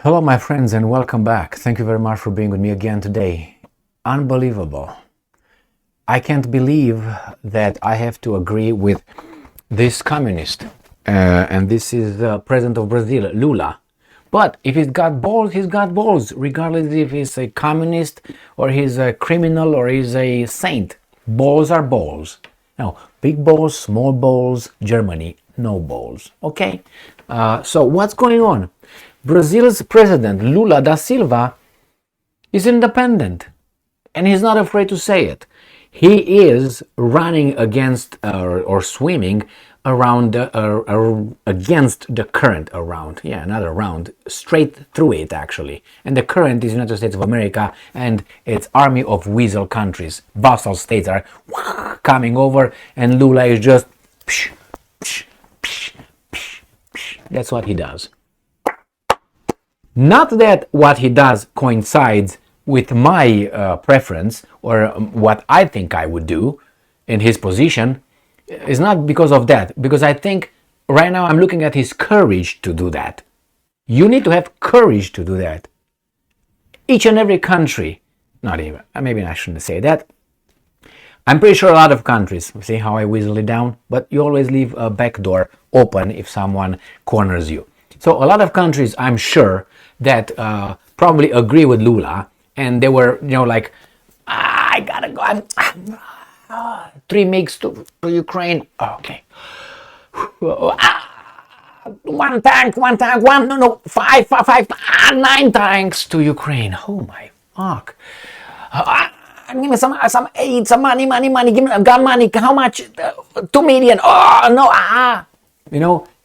Hello, my friends, and welcome back. Thank you very much for being with me again today. Unbelievable. I can't believe that I have to agree with this communist. And this is the president of Brazil, Lula. But if he's got balls, he's got balls, regardless if he's a communist or he's a criminal or he's a saint. Balls are balls. Now, big balls, small balls, Germany, no balls. Okay? So what's going on? Brazil's president, Lula da Silva, is independent. And he's not afraid to say it. He is running against or swimming around against the current around. Yeah, not around, straight through it actually. And the current is United States of America and its army of weasel countries. Vassal states are coming over and Lula is just psh, psh, psh, psh, psh. That's what he does. Not that what he does coincides with my preference or what I think I would do in his position. It's not because of that, because I think right now I'm looking at his courage to do that. You need to have courage to do that. Each and every country, not even, maybe I shouldn't say that. I'm pretty sure a lot of countries, see how I whistle it down, but you always leave a back door open if someone corners you. So a lot of countries, I'm sure, that probably agree with Lula, and they were, like, I gotta go. 3 MiGs to Ukraine. Okay. 1 tank, five, 9 tanks to Ukraine. Oh my fuck. Give me some aid, some money. Give me, I've got money. How much? 2 million. Oh no.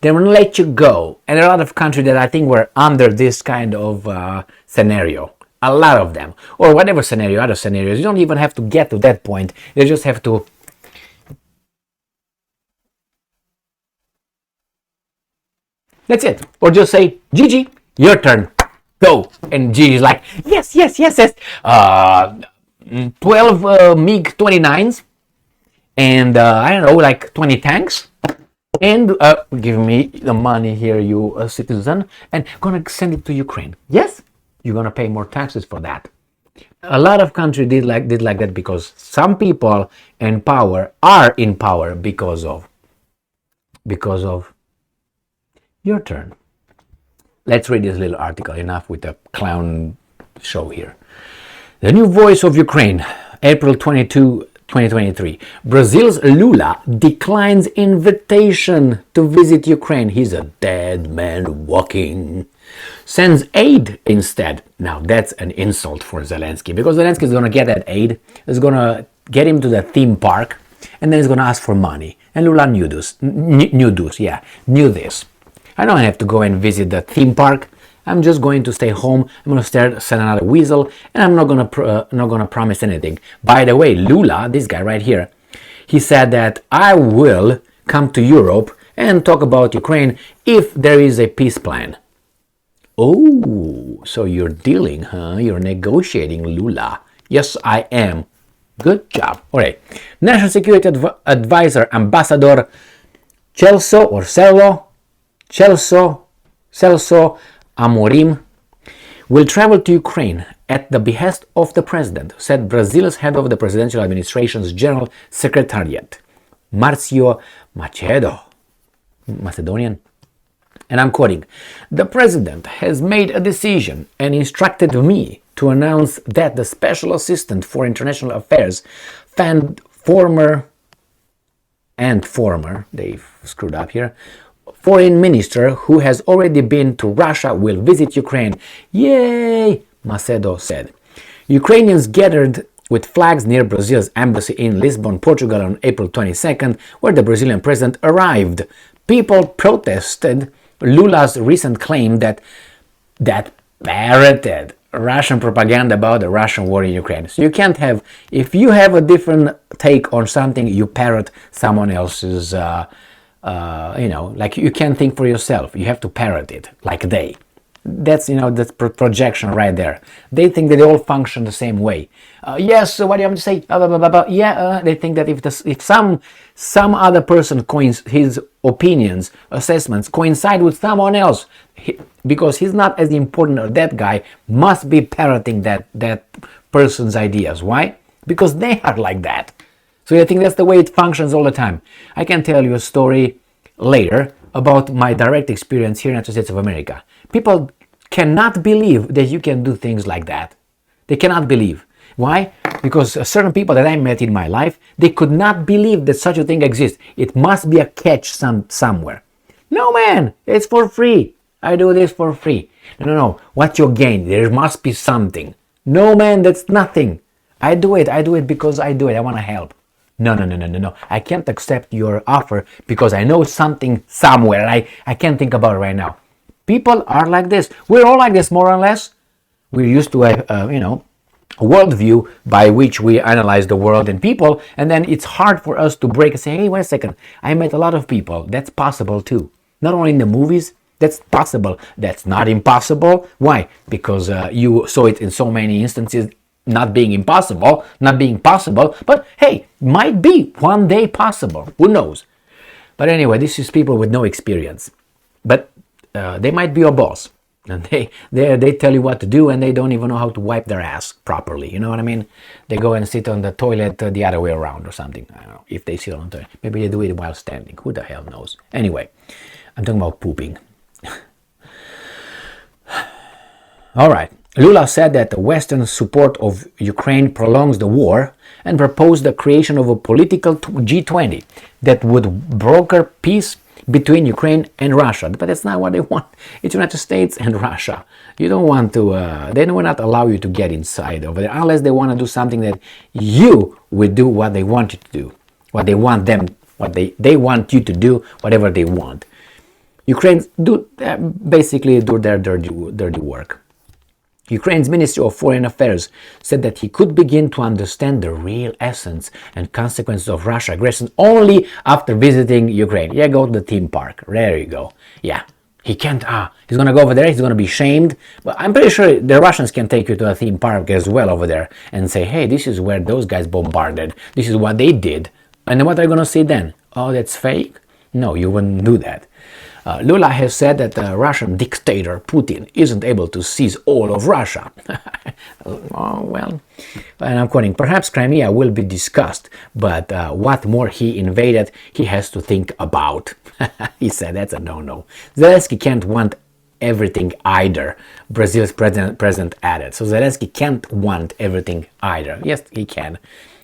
They will let you go. And a lot of countries that I think were under this kind of scenario. A lot of them. Or whatever scenario, other scenarios. You don't even have to get to that point. You just have to... That's it. Or just say, Gigi, your turn. Go. And Gigi's like, yes. 12 MiG-29s. And, I don't know, like 20 tanks. And give me the money here, you citizen, and gonna send it to Ukraine. Yes, you're gonna pay more taxes for that. A lot of countries did like that because some people in power are in power because of your turn. Let's read this little article. Enough with the clown show here. The new voice of Ukraine, April 22. 2023. Brazil's Lula declines invitation to visit Ukraine. He's a dead man walking. Sends aid instead. Now that's an insult for Zelensky, because Zelensky is going to get that aid. Is going to get him to the theme park, and then he's going to ask for money. And Lula knew this. I don't have to go and visit the theme park. I'm just going to stay home. I'm going to send another weasel, and I'm not going to promise anything. By the way, Lula, this guy right here, he said that I will come to Europe and talk about Ukraine if there is a peace plan. Oh, so you're dealing, huh? You're negotiating, Lula. Yes, I am. Good job. All right. National Security Advisor Ambassador Celso Amorim will travel to Ukraine at the behest of the president, said Brazil's head of the presidential administration's general secretariat, Marcio Macedo, Macedonian. And I'm quoting, "The president has made a decision and instructed me to announce that the special assistant for international affairs, they screwed up here, foreign minister who has already been to Russia will visit Ukraine." Yay, Macedo said. Ukrainians gathered with flags near Brazil's embassy in Lisbon, Portugal on April 22nd, where the Brazilian president arrived. People protested Lula's recent claim that parroted Russian propaganda about the Russian war in Ukraine. So you can't have, if you have a different take on something, you parrot someone else's like you can't think for yourself. You have to parrot it, like they. That's, that's projection right there. They think that they all function the same way. Yes, so what do you want to say? Blah, blah, blah, blah. Yeah, they think that if some other person his opinions, assessments coincide with someone else, because he's not as important, or that guy must be parroting that person's ideas. Why? Because they are like that. So I think that's the way it functions all the time. I can tell you a story later about my direct experience here in the United States of America. People cannot believe that you can do things like that. They cannot believe. Why? Because certain people that I met in my life, they could not believe that such a thing exists. It must be a catch somewhere. No, man, it's for free. I do this for free. No. What you gain? There must be something. No, man, that's nothing. I do it because I do it. I want to help. No. I can't accept your offer because I know something somewhere. I can't think about it right now. People are like this. We're all like this, more or less. We're used to a worldview by which we analyze the world and people, and then it's hard for us to break and say, hey, wait a second, I met a lot of people. That's possible too. Not only in the movies, that's possible. That's not impossible. Why? Because you saw it in so many instances not being possible, but hey, might be one day possible. Who knows? But anyway, this is people with no experience. But they might be your boss. And they tell you what to do, and they don't even know how to wipe their ass properly. You know what I mean? They go and sit on the toilet the other way around or something. I don't know if they sit on the toilet. Maybe they do it while standing. Who the hell knows? Anyway, I'm talking about pooping. All right. Lula said that the Western support of Ukraine prolongs the war and proposed the creation of a political G20 that would broker peace between Ukraine and Russia. But that's not what they want. It's United States and Russia. You don't want to, they will not allow you to get inside over there unless they want to do something that you will do what they want you to do. What they want they want you to do, whatever they want. Ukrainians basically do their dirty work. Ukraine's Ministry of Foreign Affairs said that he could begin to understand the real essence and consequences of Russia's aggression only after visiting Ukraine. Yeah, go to the theme park. There you go. Yeah, he can't, he's going to go over there, he's going to be shamed. But I'm pretty sure the Russians can take you to a theme park as well over there and say, hey, this is where those guys bombarded. This is what they did. And what are you going to say then? Oh, that's fake? No, you wouldn't do that. Lula has said that the Russian dictator Putin isn't able to seize all of Russia. Oh, well, and I'm quoting, perhaps Crimea will be discussed, but what more he invaded, he has to think about. He said that's a no-no. Zelensky can't want everything either, Brazil's president added. So Zelensky can't want everything either. Yes, he can.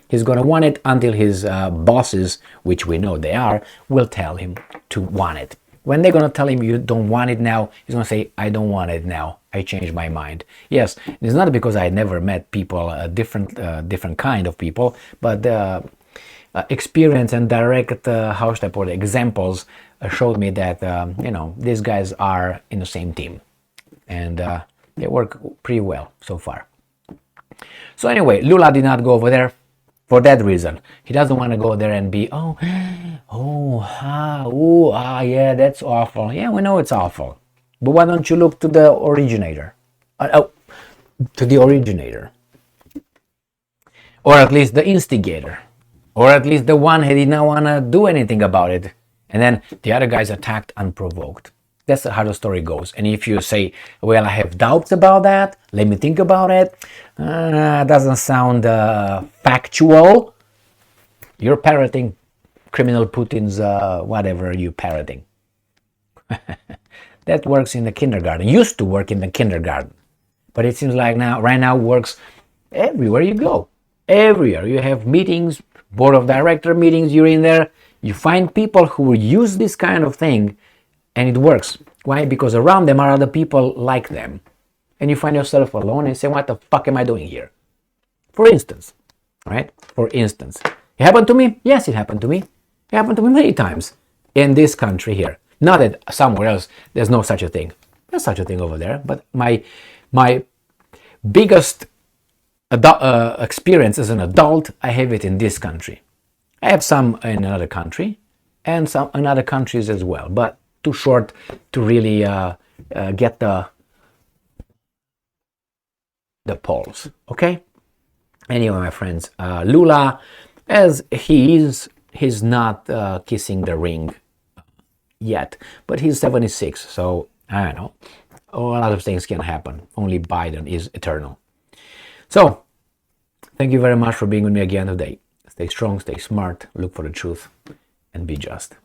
He's going to want it until his bosses, which we know they are, will tell him to want it. When they're going to tell him you don't want it now, he's going to say, I don't want it now. I changed my mind. Yes, it's not because I never met people, different kind of people, but experience and direct, how should I put it, examples showed me that, these guys are in the same team. And they work pretty well so far. So anyway, Lula did not go over there for that reason. He doesn't want to go there and be, yeah, that's awful. Yeah, we know it's awful. But why don't you look to the originator? To the originator. Or at least the instigator. Or at least the one who did not want to do anything about it. And then the other guys attacked unprovoked. That's how the story goes. And if you say, well, I have doubts about that, let me think about it, doesn't sound factual, you're parroting criminal Putin's whatever you're parroting. That works in the kindergarten, used to work in the kindergarten. But it seems like right now works everywhere you go. Everywhere. You have meetings, board of director meetings, you're in there, you find people who use this kind of thing, and it works. Why? Because around them are other people like them. And you find yourself alone and say, what the fuck am I doing here? For instance, right? For instance. It happened to me? Yes, it happened to me. It happened to me many times in this country here. Not that somewhere else there's no such a thing. There's such a thing over there. But my biggest experience as an adult, I have it in this country. I have some in another country and some in other countries as well. But too short to really get the the polls. Okay. Anyway, my friends, Lula, as he's not kissing the ring yet, but he's 76, so I don't know. A lot of things can happen. Only Biden is eternal. So, thank you very much for being with me again today. Stay strong, stay smart, look for the truth, and be just.